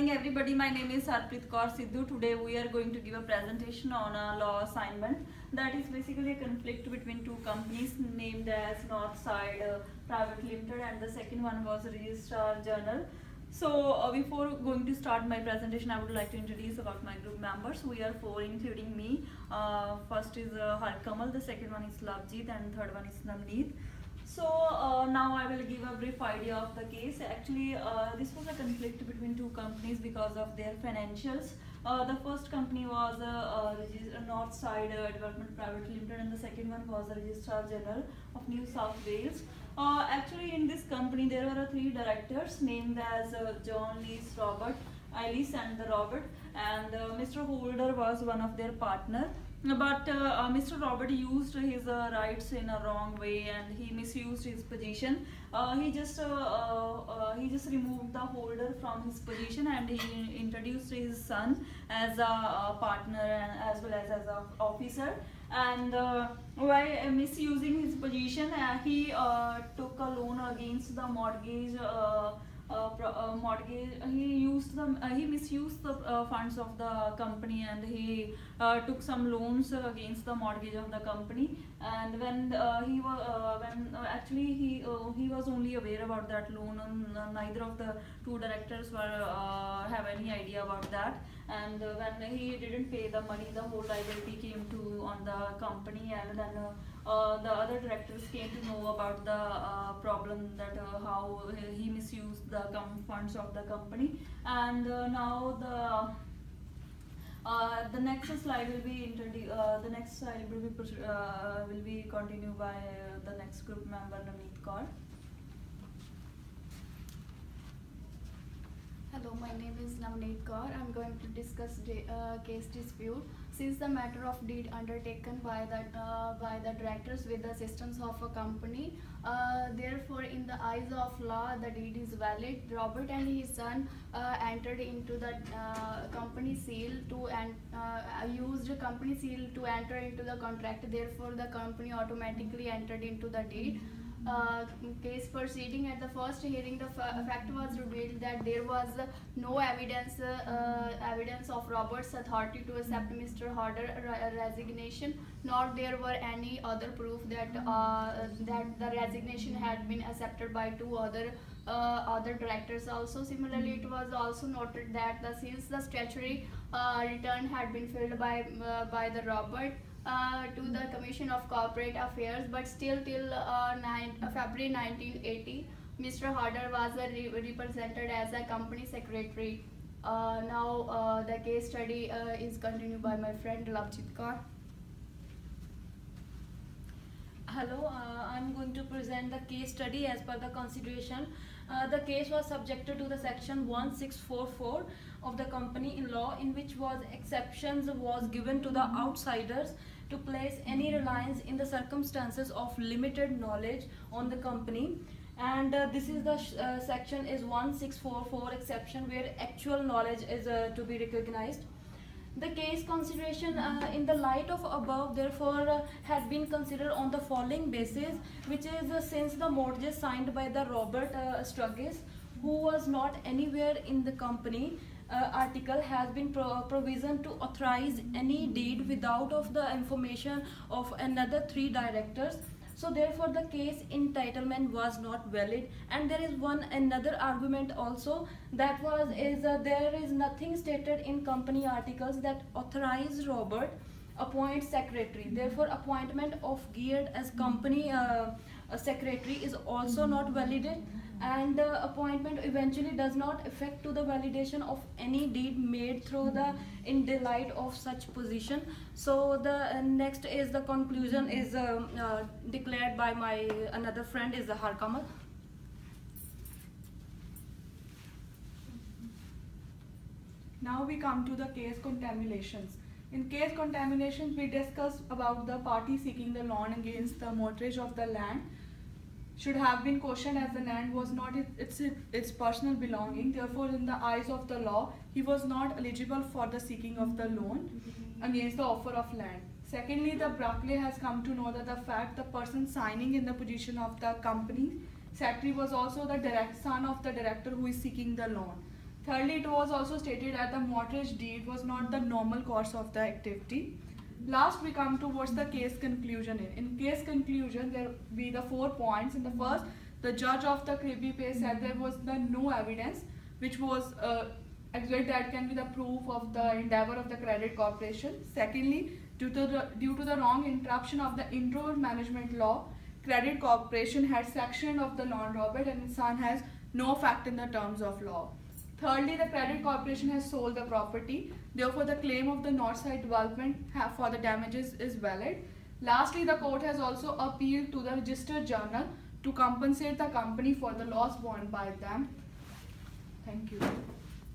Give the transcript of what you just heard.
morning everybody, my name is Harpreet Kaur Sidhu. Today we are going to give a presentation on a law assignment that is basically a conflict between two companies named as Northside Private Limited, and the second one was Registrar Journal. So before going to start my presentation, I would like to introduce about my group members. We are four including me. First is Harkamal, the second one is Lavjeet, and third one is Navneet. So now I will give a brief idea of the case. Actually, this was a conflict between two companies because of their financials. The first company was Northside Development Private Limited, and the second one was the Registrar General of New South Wales. Actually, in this company there were three directors named as John Lees Robert, Alice and the Robert, and Mr. Holder was one of their partner. But Mr. Robert used his rights in a wrong way, and he misused his position. He just removed the holder from his position, and he introduced his son as a partner and as well as an officer. And by misusing his position, he took a loan against the mortgage. Mortgage. He misused the funds of the company, and he took some loans against the mortgage of the company. And when he was only aware about that loan, and neither of the two directors were have any idea about that. And when he didn't pay the money, the whole liability came to on the company, and then the other directors came to know about the problem, that how he misused the funds of the company. And now the next slide will be will be continued by the next group member, Navneet Kaur. Hello, my name is Navneet Kaur. I am going to discuss case dispute. Since the matter of deed undertaken by the directors with the assistance of a company, therefore in the eyes of law the deed is valid. Robert and his son entered into the company seal to used company seal to enter into the contract. Therefore the company automatically entered into the deed. Case proceeding, at the first hearing, the fact was revealed that there was no evidence of Robert's authority to accept Mr. Hodder's resignation, nor there were any other proof that the resignation had been accepted by two other directors. Also, similarly, it was also noted that since the statutory return had been filled by the Robert to the Commission of Corporate Affairs, but still till February 1980, Mr. Hodder was represented as a company secretary. Now the case study is continued by my friend Lavjeet Kaur. Hello, I'm going to present the case study as per the consideration. The case was subjected to the section 1644 of the company in law, in which was exceptions was given to the outsiders to place any reliance in the circumstances of limited knowledge on the company. And this is the section is 1644 exception, where actual knowledge is to be recognized. The case consideration in the light of above therefore had been considered on the following basis, which is since the mortgage signed by the Robert Struggis, who was not anywhere in the company, article has been provision to authorize any deed without of the information of another three directors. So therefore the case entitlement was not valid. And there is another argument also, that there is nothing stated in company articles that authorize Robert appoint secretary. Therefore appointment of Geared as company secretary is also not validated, and the appointment eventually does not affect to the validation of any deed made through in the light of such position. So the next is the conclusion is declared by my another friend is the Harkamal. Now we come to the case contaminations. In case contaminations, we discuss about the party seeking the loan against the mortgage of the land should have been cautioned, as the land was not its personal belonging. Therefore, in the eyes of the law, he was not eligible for the seeking of the loan against the offer of land. Secondly, the Brackley has come to know that the fact the person signing in the position of the company secretary was also the direct son of the director who is seeking the loan. Thirdly, it was also stated that the mortgage deed was not the normal course of the activity. Last, we come towards the case conclusion. In case conclusion, there be the 4 points. In the first, the judge of the CRIBI said there was no evidence which was exert that can be the proof of the endeavor of the credit corporation. Secondly, due to the wrong interruption of the inroad management law, credit corporation had sectioned of the loan Robert and Insan has no effect in the terms of law. Thirdly, the credit corporation has sold the property. Therefore, the claim of the Northside Development for the damages is valid. Lastly, the court has also appealed to the registered journal to compensate the company for the loss borne by them. Thank you.